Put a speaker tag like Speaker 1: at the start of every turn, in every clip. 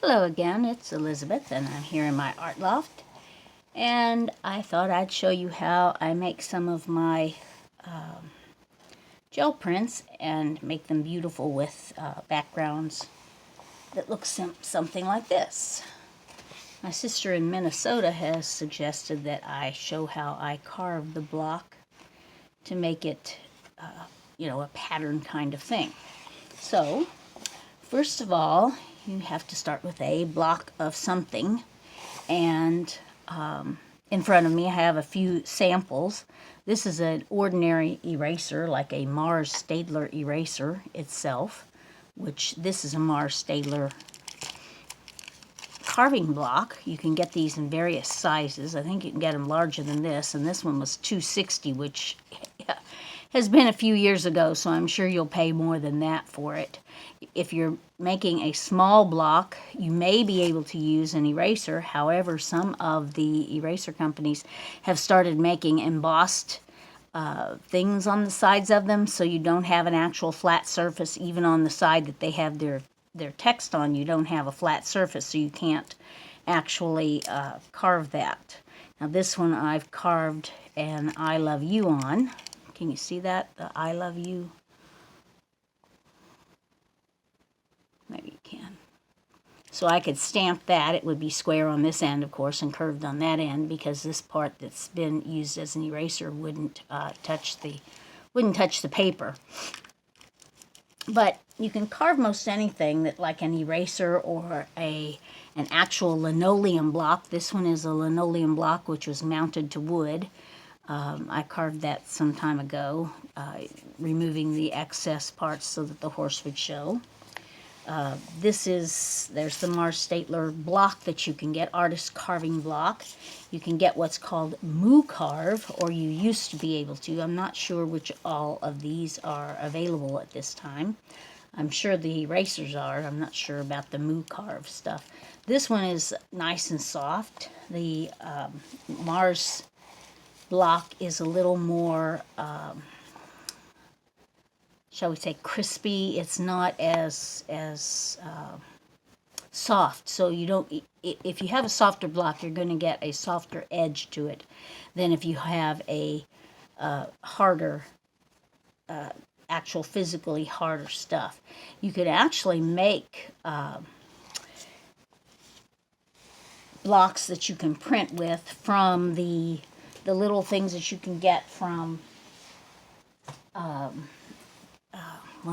Speaker 1: Hello again, it's Elizabeth and I'm here in my art loft, and I thought I'd show you how I make some of my gel prints and make them beautiful with backgrounds that look something like this. My sister in Minnesota has suggested that I show how I carve the block to make it, a pattern kind of thing. So, first of all, you have to start with a block of something, and in front of me I have a few samples. This is an ordinary eraser, like a Mars Staedtler eraser itself, which this is a Mars Staedtler carving block. You can get these in various sizes. I think you can get them larger than this, and this one was $2.60, which has been a few years ago, so I'm sure you'll pay more than that for it. If you're making a small block, you may be able to use an eraser. However, some of the eraser companies have started making embossed things on the sides of them, so you don't have an actual flat surface. Even on the side that they have their text on, you don't have a flat surface, so you can't actually carve that. Now this one I've carved an I love you on. Can you see that? The I love you? Maybe you can. So I could stamp that. It would be square on this end, of course, and curved on that end, because this part that's been used as an eraser wouldn't touch the paper. But you can carve most anything that, like an eraser or an actual linoleum block. This one is a linoleum block which was mounted to wood. I carved that some time ago, removing the excess parts so that the horse would show. There's the Mars Staedtler block that you can get, artist carving block. You can get what's called Moo Carve, or you used to be able to. I'm not sure which all of these are available at this time. I'm sure the erasers are. I'm not sure about the Moo Carve stuff. This one is nice and soft. The Mars block is a little more, shall we say, crispy. It's not as soft, so you don't. If you have a softer block, you're going to get a softer edge to it than if you have a harder, actual physically harder stuff. You could actually make blocks that you can print with from the little things that you can get from, what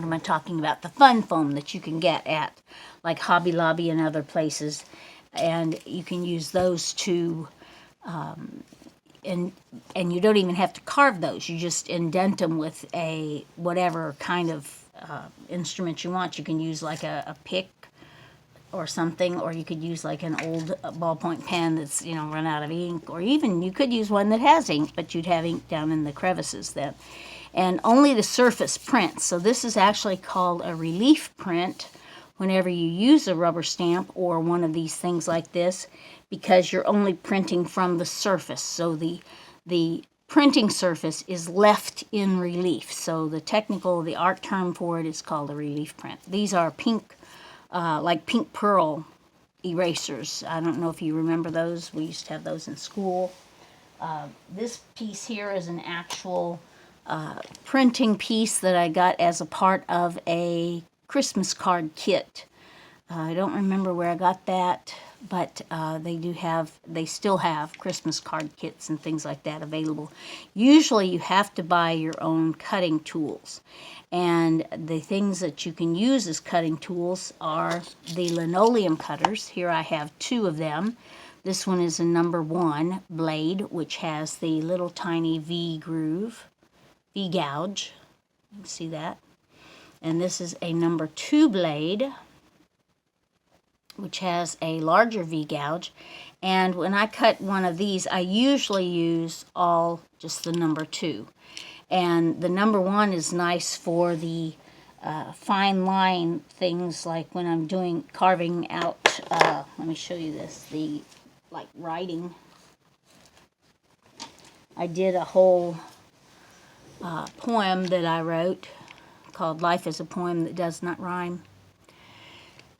Speaker 1: am I talking about? The fun foam that you can get at like Hobby Lobby and other places. And you can use those to, and you don't even have to carve those. You just indent them with a whatever kind of instrument you want. You can use like a pick or something, or you could use like an old ballpoint pen that's, run out of ink, or even you could use one that has ink, but you'd have ink down in the crevices then. And only the surface prints. So this is actually called a relief print whenever you use a rubber stamp or one of these things like this, because you're only printing from the surface. So the printing surface is left in relief. So the art term for it is called a relief print. These are pink, like pink pearl erasers. I don't know if you remember those. We used to have those in school. This piece here is an actual printing piece that I got as a part of a Christmas card kit. I don't remember where I got that, but they still have Christmas card kits and things like that available. Usually you have to buy your own cutting tools. And the things that you can use as cutting tools are the linoleum cutters. Here I have two of them. This one is a number 1 blade, which has the little tiny V gouge. You can see that. And this is a number 2 blade, which has a larger V gouge. And when I cut one of these, I usually use just the number 2. And the number 1 is nice for the fine line things, like when I'm carving out, let me show you this, like writing. I did a whole poem that I wrote called Life is a Poem That Does Not Rhyme.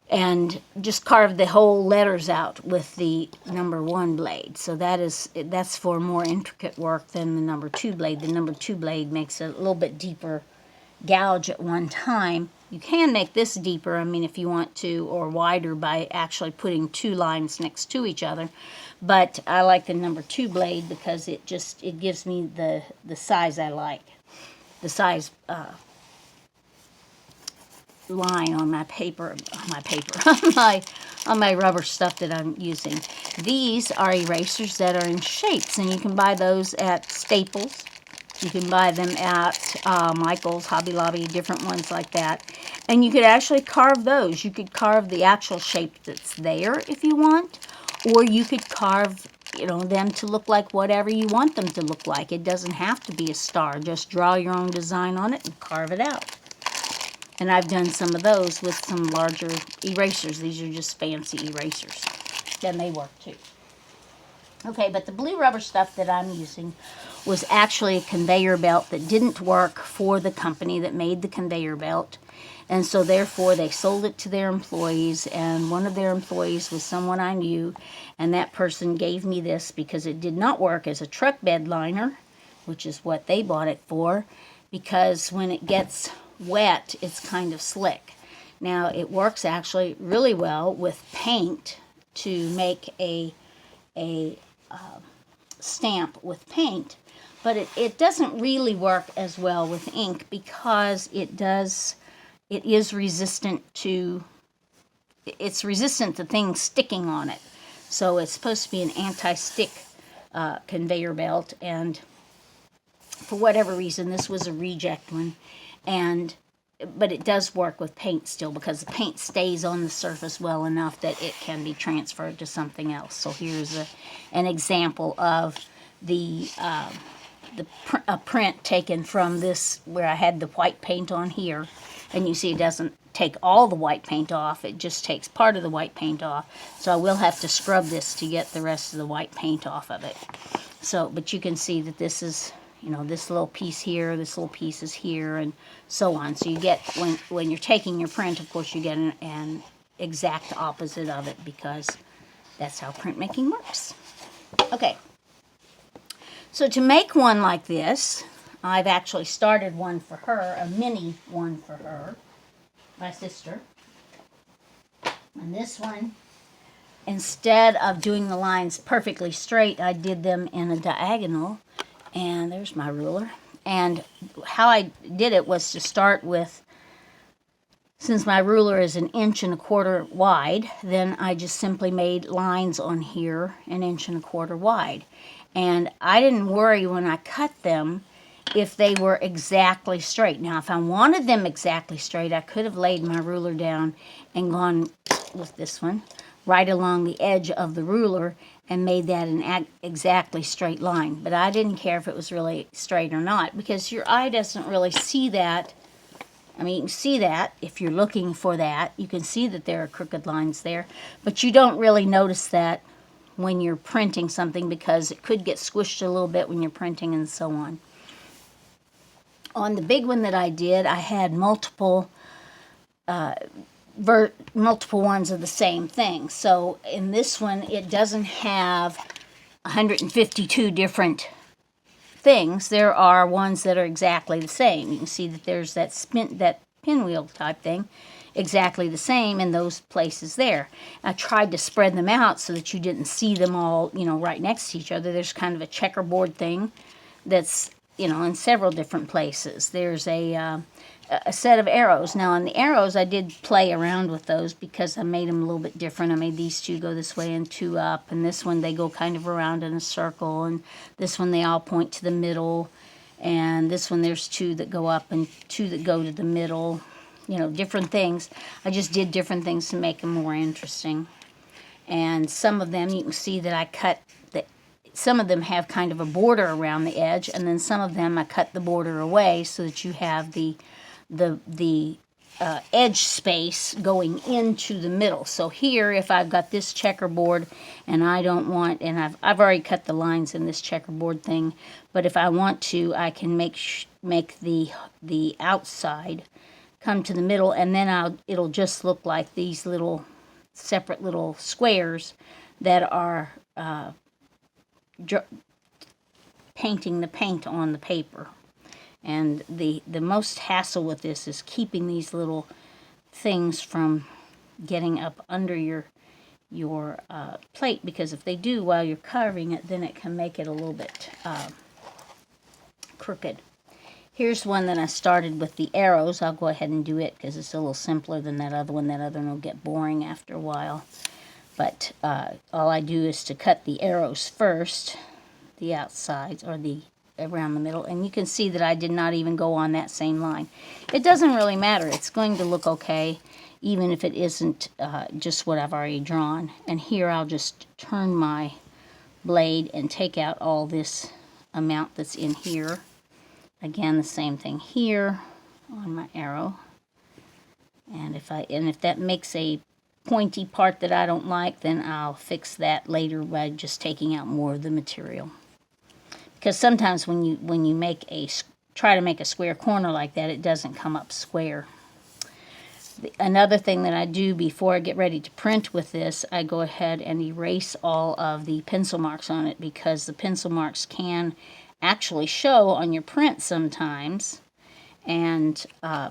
Speaker 1: and just carve the whole letters out with the number 1 blade. So that's for more intricate work than the number 2 blade. The number 2 blade makes a little bit deeper gouge at one time. You can make this deeper, I mean, if you want to, or wider by actually putting 2 lines next to each other. But I like the number 2 blade because it gives me the size I like. The size line on my paper, on my rubber stuff that I'm using. These are erasers that are in shapes, and you can buy those at Staples. You can buy them at Michael's, Hobby Lobby, different ones like that. And you could actually carve those. You could carve the actual shape that's there if you want, or you could carve, them to look like whatever you want them to look like. It doesn't have to be a star. Just draw your own design on it and carve it out. And I've done some of those with some larger erasers. These are just fancy erasers. Then they work too. Okay, but the blue rubber stuff that I'm using was actually a conveyor belt that didn't work for the company that made the conveyor belt. And so therefore they sold it to their employees, and one of their employees was someone I knew, and that person gave me this because it did not work as a truck bed liner, which is what they bought it for, because when it gets wet, it's kind of slick. Now, it works actually really well with paint to make a stamp with paint, but it doesn't really work as well with ink because it is resistant to things sticking on it. So it's supposed to be an anti-stick conveyor belt, and for whatever reason, this was a reject one. But it does work with paint still because the paint stays on the surface well enough that it can be transferred to something else. So here's an example of a print taken from this where I had the white paint on here. And you see it doesn't take all the white paint off. It just takes part of the white paint off. So I will have to scrub this to get the rest of the white paint off of it. So, but you can see that this is, this little piece here, this little piece is here, and so on. So you get, when you're taking your print, of course, you get an exact opposite of it because that's how printmaking works. Okay. So to make one like this, I've actually started one for her, a mini one for her, my sister. And this one, instead of doing the lines perfectly straight, I did them in a diagonal. And there's my ruler. And how I did it was to start with, since my ruler is 1 1/4 inches wide, then I just simply made lines on here 1 1/4 inches wide. And I didn't worry when I cut them if they were exactly straight. Now, if I wanted them exactly straight, I could have laid my ruler down and gone with this one right along the edge of the ruler and made that an exactly straight line. But I didn't care if it was really straight or not because your eye doesn't really see that. I mean, you can see that if you're looking for that. You can see that there are crooked lines there, but you don't really notice that when you're printing something because it could get squished a little bit when you're printing and so on. On the big one that I did, I had multiple ones of the same thing. So in this one, it doesn't have 152 different things. There are ones that are exactly the same. You can see that there's that pinwheel type thing, exactly the same in those places there. I tried to spread them out so that you didn't see them all, right next to each other. There's kind of a checkerboard thing that's, in several different places. There's a set of arrows. Now, on the arrows, I did play around with those because I made them a little bit different. I made these 2 go this way and 2 up, and this one they go kind of around in a circle, and this one they all point to the middle, and this one there's 2 that go up and 2 that go to the middle, different things. I just did different things to make them more interesting. And some of them, you can see that I cut some of them have kind of a border around the edge, and then some of them I cut the border away so that you have the edge space going into the middle. So here, if I've got this checkerboard and I don't want, and I've already cut the lines in this checkerboard thing, but if I want to, I can make the outside come to the middle, and then it'll just look like these little separate little squares that are painting the paint on the paper. And the most hassle with this is keeping these little things from getting up under your plate, because if they do while you're carving it, then it can make it a little bit crooked. Here's one that I started with the arrows. I'll go ahead and do it because it's a little simpler than that other one. That other one will get boring after a while. But all I do is to cut the arrows first, the outsides or the around the middle, and you can see that I did not even go on that same line. It doesn't really matter. It's going to look okay, even if it isn't just what I've already drawn. And here I'll just turn my blade and take out all this amount that's in here. Again, the same thing here on my arrow. And if that makes a pointy part that I don't like, then I'll fix that later by just taking out more of the material. Because sometimes when you try to make a square corner like that, it doesn't come up square. Another thing that I do before I get ready to print with this, I go ahead and erase all of the pencil marks on it, because the pencil marks can actually show on your print sometimes, and I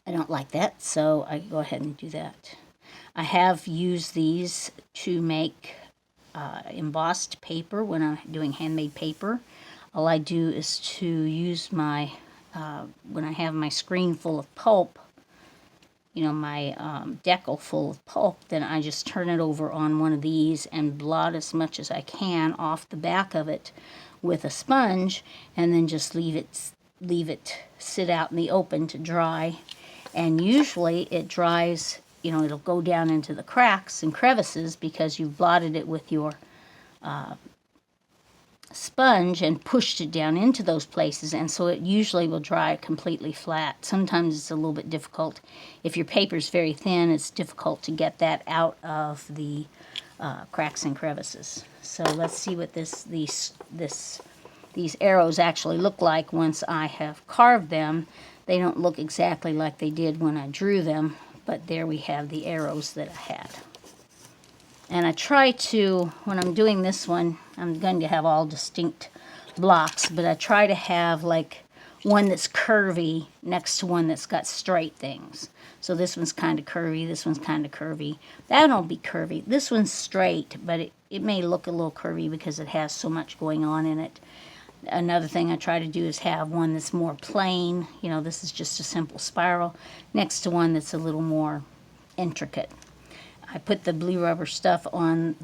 Speaker 1: don't like that, so I go ahead and do that. I have used these to make embossed paper when I'm doing handmade paper. All I do is to use my, when I have my screen full of pulp, my decal full of pulp, then I just turn it over on one of these and blot as much as I can off the back of it with a sponge, and then just leave it sit out in the open to dry. And usually it dries, it'll go down into the cracks and crevices because you've blotted it with your sponge and pushed it down into those places, and so it usually will dry completely flat. Sometimes it's a little bit difficult. If your paper's very thin, it's difficult to get that out of the cracks and crevices. So let's see what these arrows actually look like once I have carved them. They don't look exactly like they did when I drew them, but there we have the arrows that I had. And I try to, when I'm doing this one, I'm going to have all distinct blocks, but I try to have like one that's curvy next to one that's got straight things. So this one's kind of curvy, this one's kind of curvy. That'll be curvy. This one's straight, but it may look a little curvy because it has so much going on in it. Another thing I try to do is have one that's more plain. This is just a simple spiral next to one that's a little more intricate. I put the blue rubber stuff on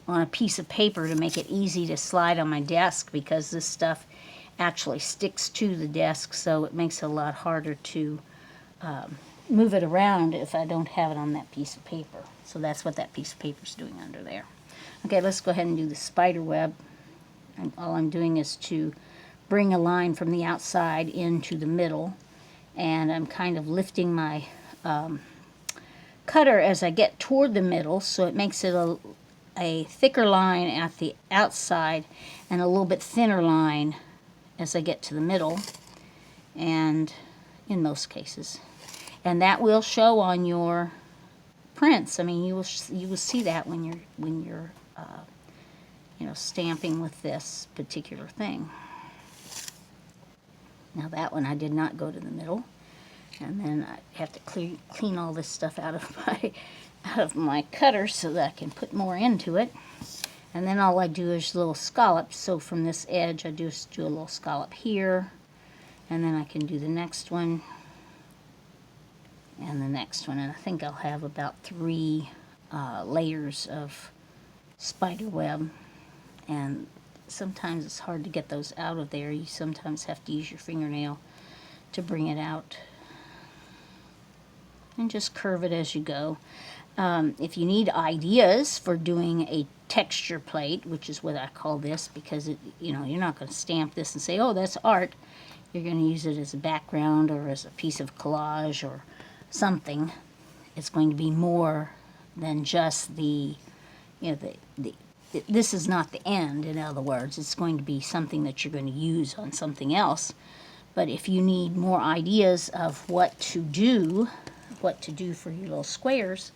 Speaker 1: a piece of paper to make it easy to slide on my desk, because this stuff actually sticks to the desk, so it makes it a lot harder to move it around if I don't have it on that piece of paper. So that's what that piece of paper is doing under there. Okay, let's go ahead and do the spider web. And all I'm doing is to bring a line from the outside into the middle, and I'm kind of lifting my cutter as I get toward the middle, so it makes it a thicker line at the outside and a little bit thinner line as I get to the middle, and in most cases. And that will show on your prints. I mean, you will see that when you're stamping with this particular thing. Now that one I did not go to the middle, and then I have to clean all this stuff out of my cutter so that I can put more into it. And then all I do is little scallops. So from this edge I just do a little scallop here, and then I can do the next one and the next one, and I think I'll have about 3 layers of spider web. And sometimes it's hard to get those out of there. You sometimes have to use your fingernail to bring it out. And just curve it as you go. If you need ideas for doing a texture plate, which is what I call this, because you're not going to stamp this and say, oh, that's art. You're going to use it as a background or as a piece of collage or something. It's going to be more than just this is not the end, in other words. It's going to be something that you're going to use on something else. But if you need more ideas of what to do for your little squares,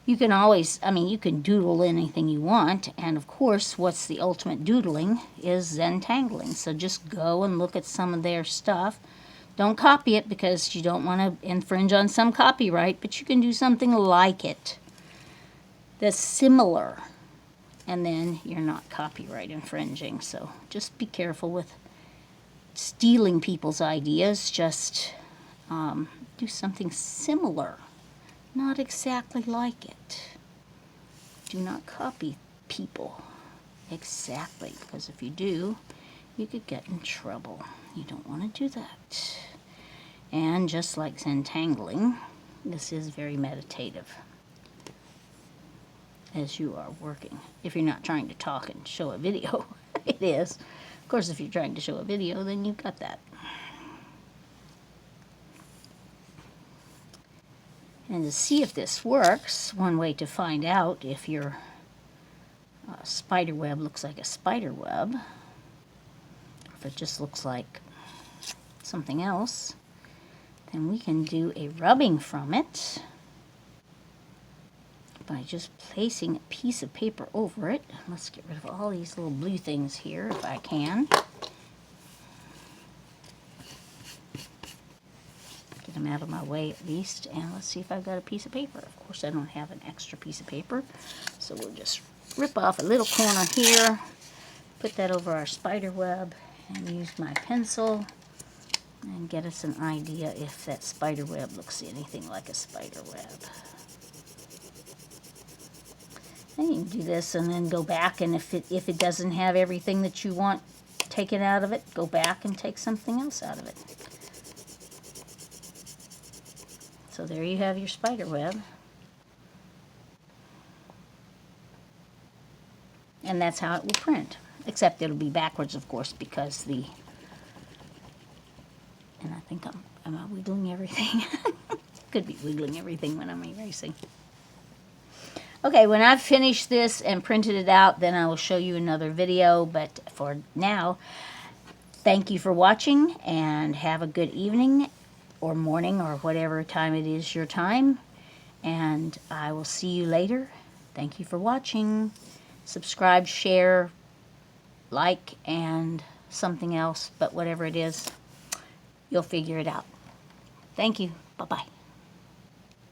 Speaker 1: you can always, I mean, you can doodle anything you want. And of course, what's the ultimate doodling is Zentangling. So just go and look at some of their stuff. Don't copy it because you don't want to infringe on some copyright, but you can do something like it that's similar. And then you're not copyright infringing. So just be careful with stealing people's ideas. Just do something similar, not exactly like it. Do not copy people exactly, because if you do, you could get in trouble. You don't want to do that. And just like Zentangling, this is very meditative as you are working. If you're not trying to talk and show a video, it is. Of course, if you're trying to show a video, then you've got that. And to see if this works, one way to find out if your spider web looks like a spider web, or if it just looks like something else, then we can do a rubbing from it by just placing a piece of paper over it. Let's get rid of all these little blue things here if I can. Get them out of my way at least. And let's see if I've got a piece of paper. Of course, I don't have an extra piece of paper. So we'll just rip off a little corner here, put that over our spider web, and use my pencil and get us an idea if that spider web looks anything like a spider web. And you can do this and then go back, and if it doesn't have everything that you want taken out of it, go back and take something else out of it. So there you have your spider web. And that's how it will print. Except it'll be backwards, of course, because and I think am I wiggling everything? Could be wiggling everything when I'm erasing. Okay, when I've finished this and printed it out, then I will show you another video. But for now, thank you for watching, and have a good evening or morning or whatever time it is your time. And I will see you later. Thank you for watching. Subscribe, share, like, and something else, but whatever it is, you'll figure it out. Thank you. Bye-bye.